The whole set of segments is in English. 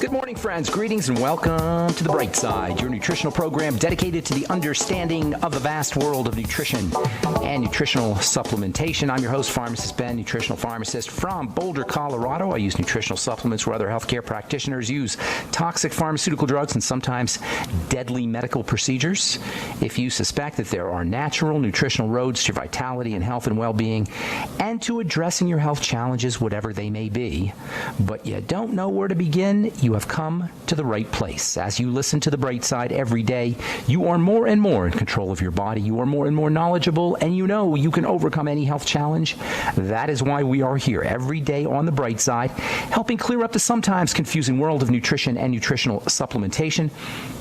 Good morning, friends. Greetings and welcome to The Bright Side, your nutritional program dedicated to the understanding of the vast world of nutrition and nutritional supplementation. I'm your host, Pharmacist Ben, nutritional pharmacist from Boulder, Colorado. I use nutritional supplements where other healthcare practitioners use toxic pharmaceutical drugs and sometimes deadly medical procedures. If you suspect that there are natural nutritional roads to vitality and health and well-being and to addressing your health challenges, whatever they may be, but you don't know where to begin, you have come to the right place. As you listen to The Bright Side every day, you are more and more in control of your body. You are more and more knowledgeable, and you know you can overcome any health challenge. That is why we are here every day on The Bright Side, helping clear up the sometimes confusing world of nutrition and nutritional supplementation.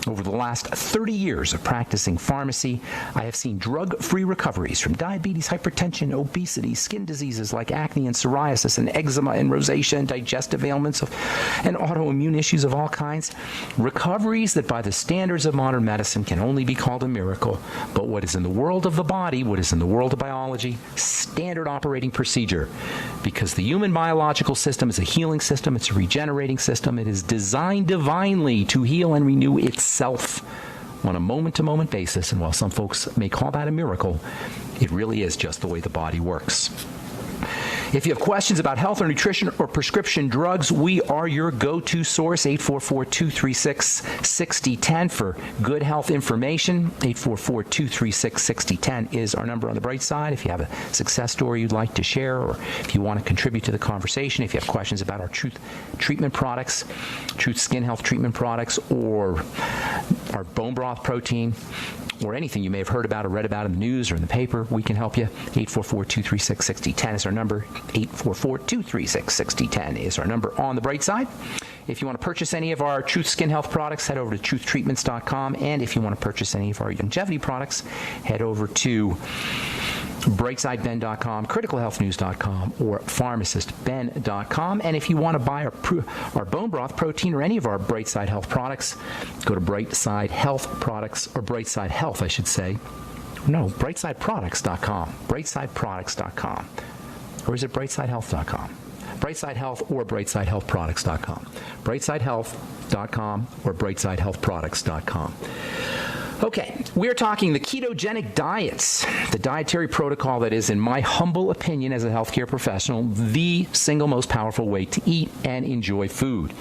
Over the last 30 years of practicing pharmacy, I have seen drug-free recoveries from diabetes, hypertension, obesity, skin diseases like acne and psoriasis and eczema and rosacea and digestive ailments and autoimmune issues of all kinds. Recoveries that by the standards of modern medicine can only be called a miracle. But what is in the world of the body, what is in the world of biology, standard operating procedure. Because the human biological system is a healing system, it's a regenerating system. It is designed divinely to heal and renew itself on a moment-to-moment basis. And while some folks may call that a miracle, it really is just the way the body works. If you have questions about health or nutrition or prescription drugs, we are your go-to source, 844-236-6010 for good health information. 844-236-6010 is our number on the bright side. If you have a success story you'd like to share, or if you want to contribute to the conversation, if you have questions about our Truth treatment products, Truth Skin Health treatment products, or our bone broth protein, or anything you may have heard about or read about in the news or in the paper, we can help you. 844-236-6010 is our number. 844-236-6010 is our number on the bright side. If you want to purchase any of our Truth Skin Health products, head over to truthtreatments.com. And if you want to purchase any of our longevity products, head over to brightsideben.com, criticalhealthnews.com, or pharmacistben.com. And if you want to buy our bone broth protein or any of our Brightside Health products, go to Brightside Health products, or Brightside Health, I should say. No, brightsideproducts.com, brightsideproducts.com. Or is it brightsidehealth.com? Brightside Health or brightsidehealthproducts.com. brightsidehealth.com or brightsidehealthproducts.com. Okay, we are talking the ketogenic diets, the dietary protocol that is, in my humble opinion as a healthcare professional, the single most powerful way to eat and enjoy food.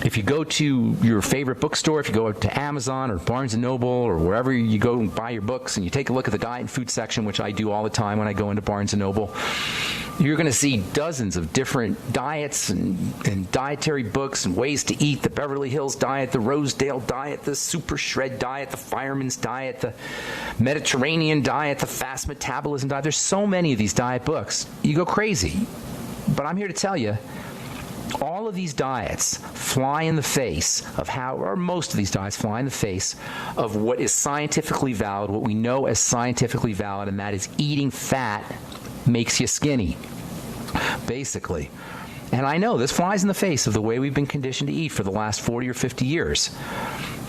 If you go to your favorite bookstore, if you go to Amazon or Barnes & Noble or wherever you go and buy your books, and you take a look at the diet and food section, which I do all the time when I go into Barnes & Noble, you're going to see dozens of different diets and dietary books and ways to eat. The Beverly Hills diet, the Rosedale diet, the Super Shred diet, the Fireman's diet, the Mediterranean diet, the fast metabolism diet. There's so many of these diet books. You go crazy. But I'm here to tell you, all of these diets fly in the face of or most of these diets fly in the face of what is scientifically valid, what we know as scientifically valid, and that is eating fat makes you skinny, basically. And I know this flies in the face of the way we've been conditioned to eat for the last 40 or 50 years.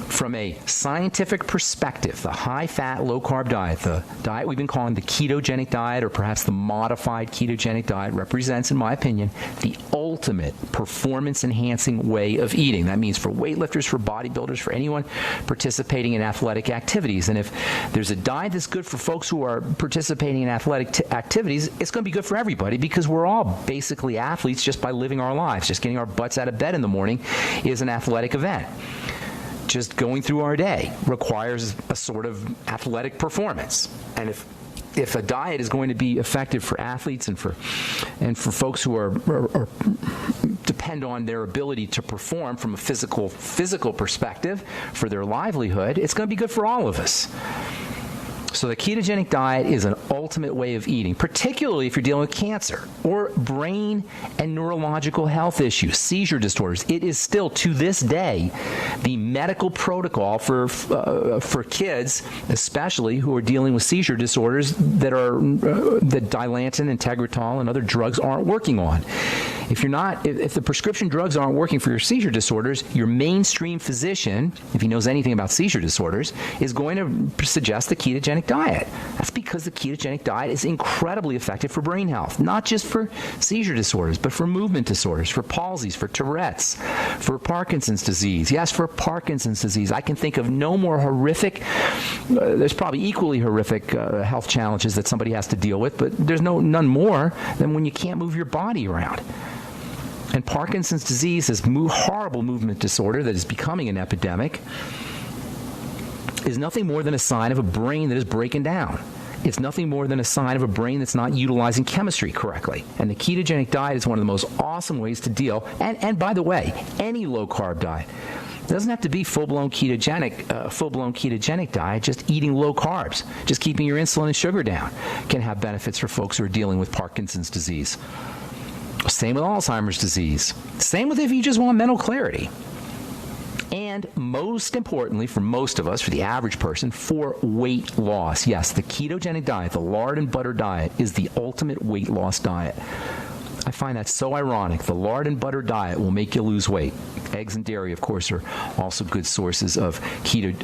From a scientific perspective, the high-fat, low-carb diet, the diet we've been calling the ketogenic diet, or perhaps the modified ketogenic diet, represents, in my opinion, the ultimate performance-enhancing way of eating. That means for weightlifters, for bodybuilders, for anyone participating in athletic activities. And if there's a diet that's good for folks who are participating in athletic activities, it's going to be good for everybody, because we're all basically athletes just by living our lives. Just getting our butts out of bed in the morning is an athletic event. Just going through our day requires a sort of athletic performance. And if a diet is going to be effective for athletes and for folks who are depend on their ability to perform from a physical perspective for their livelihood, it's going to be good for all of us. So the ketogenic diet is an ultimate way of eating, particularly if you're dealing with cancer or brain and neurological health issues, seizure disorders. It is still, to this day, the medical protocol for kids, especially who are dealing with seizure disorders that Dilantin and Tegretol and other drugs aren't working on. If the prescription drugs aren't working for your seizure disorders, your mainstream physician, if he knows anything about seizure disorders, is going to suggest the ketogenic diet. That's because the ketogenic diet is incredibly effective for brain health, not just for seizure disorders, but for movement disorders, for palsies, for Tourette's, for Parkinson's disease. Yes, for Parkinson's disease. I can think of no more horrific, there's probably equally horrific health challenges that somebody has to deal with, but there's none more than when you can't move your body around. And Parkinson's disease, this horrible movement disorder that is becoming an epidemic, is nothing more than a sign of a brain that is breaking down. It's nothing more than a sign of a brain that's not utilizing chemistry correctly. And the ketogenic diet is one of the most awesome ways to deal. And by the way, any low-carb diet. It doesn't have to be full-blown ketogenic diet. Just eating low carbs, just keeping your insulin and sugar down can have benefits for folks who are dealing with Parkinson's disease. Same with Alzheimer's disease. Same with if you just want mental clarity. And most importantly, for most of us, for the average person, for weight loss. Yes, the ketogenic diet, the lard and butter diet, is the ultimate weight loss diet. I find that so ironic. The lard and butter diet will make you lose weight. Eggs and dairy, of course, are also good sources of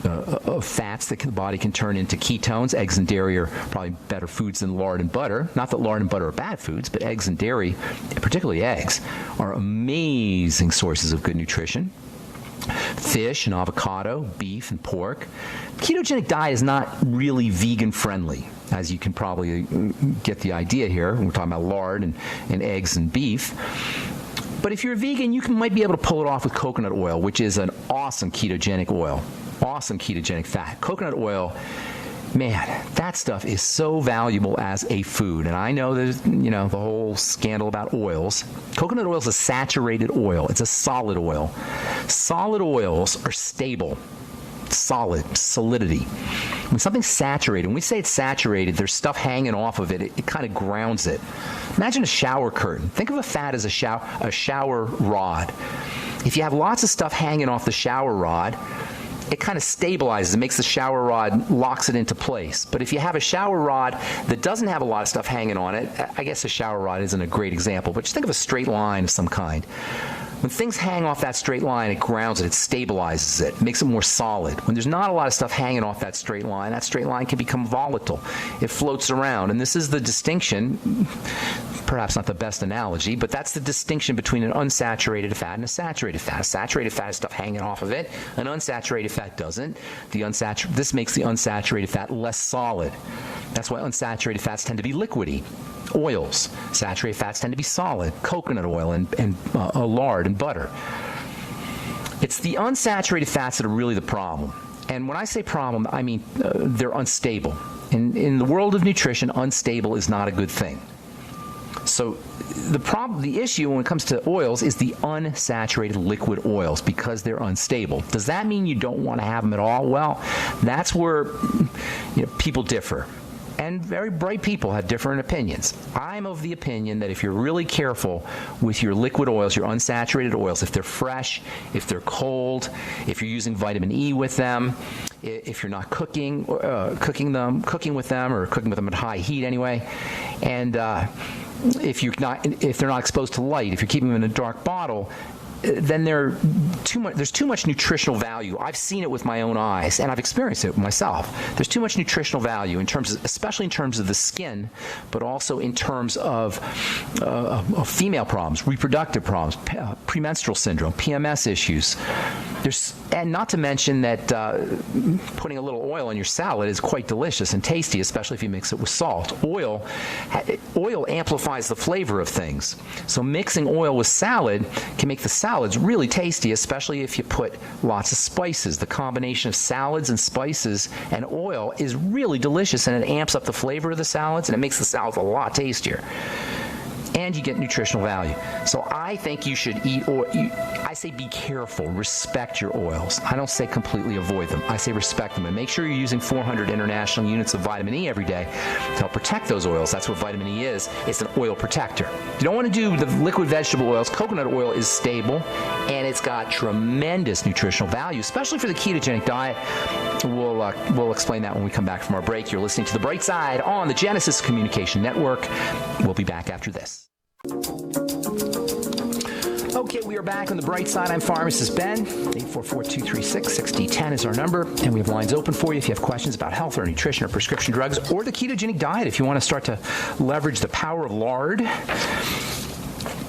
of fats that the body can turn into ketones. Eggs and dairy are probably better foods than lard and butter. Not that lard and butter are bad foods, but eggs and dairy, particularly eggs, are amazing sources of good nutrition. Fish and avocado, beef and pork. Ketogenic diet is not really vegan friendly, as you can probably get the idea here. We're talking about lard and eggs and beef. But if you're a vegan, you might be able to pull it off with coconut oil, which is an awesome ketogenic oil, awesome ketogenic fat. Coconut oil, man, that stuff is so valuable as a food. And I know there's, the whole scandal about oils. Coconut oil is a saturated oil. It's a solid oil. Solid oils are stable. Solidity. When something's saturated, when we say it's saturated, there's stuff hanging off of it. It kind of grounds it. Imagine a shower curtain. Think of a fat as a shower rod. If you have lots of stuff hanging off the shower rod, it kind of stabilizes. It makes the shower rod, locks it into place. But if you have a shower rod that doesn't have a lot of stuff hanging on it, I guess a shower rod isn't a great example, but just think of a straight line of some kind. When things hang off that straight line, it grounds it, it stabilizes it, makes it more solid. When there's not a lot of stuff hanging off that straight line can become volatile. It floats around. And this is the distinction, perhaps not the best analogy, but that's the distinction between an unsaturated fat and a saturated fat. A saturated fat has stuff hanging off of it. An unsaturated fat doesn't. This makes the unsaturated fat less solid. That's why unsaturated fats tend to be liquidy. Oils, saturated fats tend to be solid. Coconut oil and lard and butter. It's the unsaturated fats that are really the problem. And when I say problem, I mean they're unstable. In the world of nutrition, unstable is not a good thing. So the issue when it comes to oils is the unsaturated liquid oils because they're unstable. Does that mean you don't want to have them at all? Well, that's where people differ. And very bright people have different opinions. I'm of the opinion that if you're really careful with your liquid oils, your unsaturated oils, if they're fresh, if they're cold, if you're using vitamin E with them, if you're not cooking with them at high heat anyway, and if they're not exposed to light, if you're keeping them in a dark bottle, then there's too much nutritional value. I've seen it with my own eyes, and I've experienced it myself. There's too much nutritional value especially in terms of the skin, but also in terms of female problems, reproductive problems, premenstrual syndrome, PMS issues. And not to mention that putting a little oil in your salad is quite delicious and tasty, especially if you mix it with salt. Oil amplifies the flavor of things. So mixing oil with salad can make the salads really tasty, especially if you put lots of spices. The combination of salads and spices and oil is really delicious, and it amps up the flavor of the salads, and it makes the salads a lot tastier. And you get nutritional value. So I think you should eat oil. I say be careful. Respect your oils. I don't say completely avoid them. I say respect them. And make sure you're using 400 international units of vitamin E every day to help protect those oils. That's what vitamin E is. It's an oil protector. You don't want to do the liquid vegetable oils. Coconut oil is stable, and it's got tremendous nutritional value, especially for the ketogenic diet. We'll explain that when we come back from our break. You're listening to The Bright Side on the Genesis Communication Network. We'll be back after this. Okay, we are back on the bright side. I'm Pharmacist Ben. 844-236-6010 is our number, and we have lines open for you if you have questions about health or nutrition or prescription drugs or the ketogenic diet. If you want to start to leverage the power of lard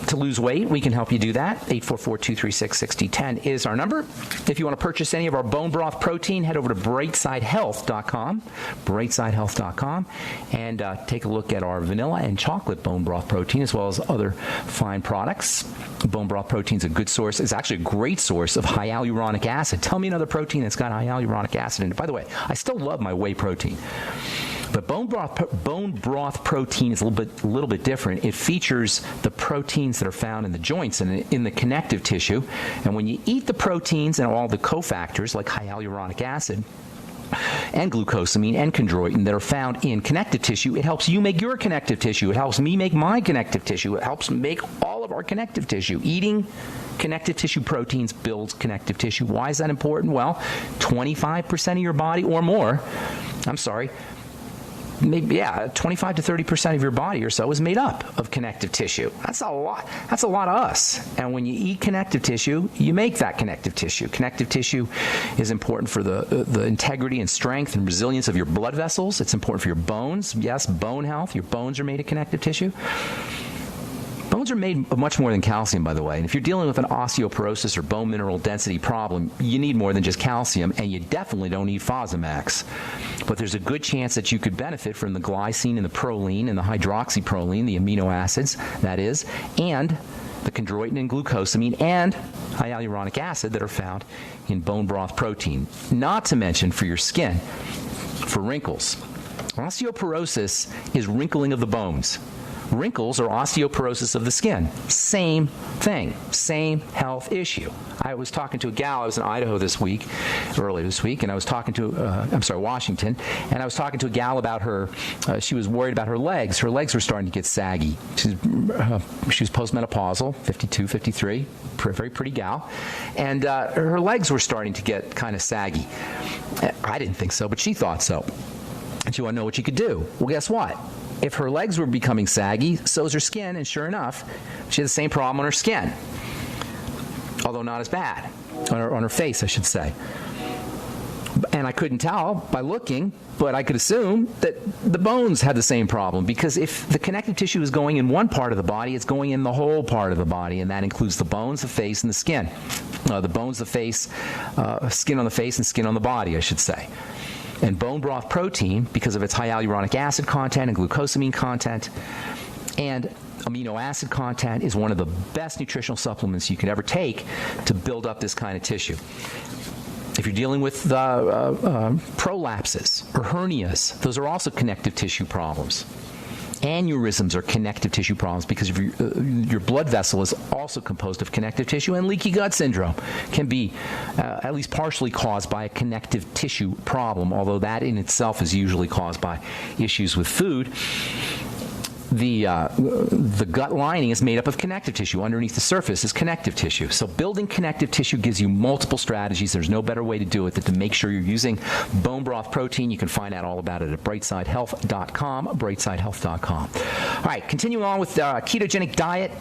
to lose weight, we can help you do that. 844-236-6010 is our number. If you want to purchase any of our bone broth protein, head over to brightsidehealth.com, brightsidehealth.com, and take a look at our vanilla and chocolate bone broth protein, as well as other fine products. Bone broth protein is a good source. It's actually a great source of high hyaluronic acid. Tell me another protein that's got high hyaluronic acid in it. By the way, I still love my whey protein. But bone broth protein is a little bit different. It features the proteins that are found in the joints and in the connective tissue. And when you eat the proteins and all the cofactors like high hyaluronic acid and glucosamine and chondroitin that are found in connective tissue, it helps you make your connective tissue. It helps me make my connective tissue. It helps make all of our connective tissue. Eating connective tissue proteins builds connective tissue. Why is that important? Well, 25% of your body or more, maybe 25 to 30% of your body or so is made up of connective tissue. That's a lot. That's a lot of us. And when you eat connective tissue, you make that connective tissue. Connective tissue is important for the integrity and strength and resilience of your blood vessels. It's important for your bones. Yes, bone health. Your bones are made of connective tissue. Bones are made of much more than calcium, by the way. And if you're dealing with an osteoporosis or bone mineral density problem, you need more than just calcium, and you definitely don't need Fosamax. But there's a good chance that you could benefit from the glycine and the proline and the hydroxyproline, the amino acids, that is, and the chondroitin and glucosamine and high hyaluronic acid that are found in bone broth protein. Not to mention for your skin, for wrinkles. Osteoporosis is wrinkling of the bones. Wrinkles are osteoporosis of the skin. Same thing, same health issue. I was talking to a gal, I was in Idaho earlier this week, and I was talking to, Washington, and I was talking to a gal about her, she was worried about her legs. Her legs were starting to get saggy. She was postmenopausal, 52, 53, very pretty gal, and her legs were starting to get kind of saggy. I didn't think so, but she thought so. And she wanted to know what she could do. Well, guess what? If her legs were becoming saggy, so is her skin, and sure enough, she had the same problem on her skin, although not as bad, on her face, I should say. And I couldn't tell by looking, but I could assume that the bones had the same problem, because if the connective tissue is going in one part of the body, it's going in the whole part of the body, and that includes the bones, the face, and the skin. The bones, the face, skin on the face, and skin on the body, I should say. And bone broth protein, because of its high hyaluronic acid content and glucosamine content and amino acid content, is one of the best nutritional supplements you can ever take to build up this kind of tissue. If you're dealing with prolapses or hernias, those are also connective tissue problems. Aneurysms are connective tissue problems because your blood vessel is also composed of connective tissue, and leaky gut syndrome can be at least partially caused by a connective tissue problem, although that in itself is usually caused by issues with food. The gut lining is made up of connective tissue. Underneath the surface is connective tissue. So building connective tissue gives you multiple strategies. There's no better way to do it than to make sure you're using bone broth protein. You can find out all about it at brightsidehealth.com, brightsidehealth.com. All right, continuing on with the ketogenic diet.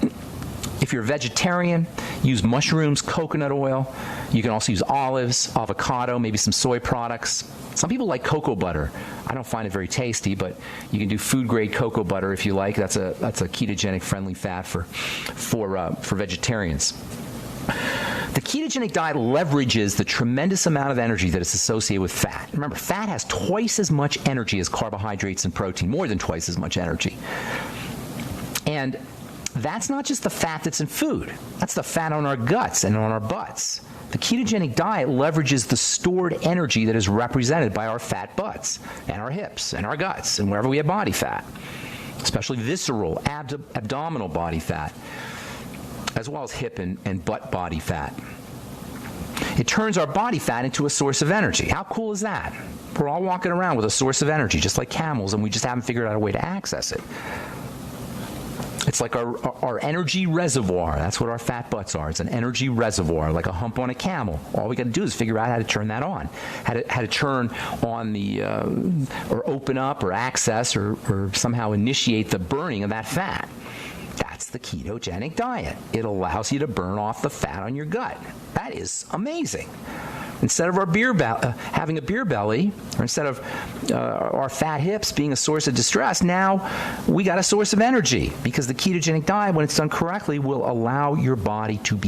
If you're a vegetarian, use mushrooms, coconut oil. You can also use olives, avocado, maybe some soy products. Some people like cocoa butter. I don't find it very tasty, but you can do food-grade cocoa butter if you like. That's a ketogenic-friendly fat for vegetarians. The ketogenic diet leverages the tremendous amount of energy that is associated with fat. Remember, fat has twice as much energy as carbohydrates and protein, more than twice as much energy. And that's not just the fat that's in food. That's the fat on our guts and on our butts. The ketogenic diet leverages the stored energy that is represented by our fat butts and our hips and our guts and wherever we have body fat, especially visceral, abdominal body fat, as well as hip and butt body fat. It turns our body fat into a source of energy. How cool is that? We're all walking around with a source of energy, just like camels, and we just haven't figured out a way to access it. It's like our energy reservoir. That's what our fat butts are. It's an energy reservoir, like a hump on a camel. All we got to do is figure out how to turn that on, how to turn on the, or open up or access or somehow initiate the burning of that fat. That's the ketogenic diet. It allows you to burn off the fat on your gut. That is amazing. Instead of our having a beer belly, or instead of our fat hips being a source of distress, now we got a source of energy, because the ketogenic diet, when it's done correctly, will allow your body to be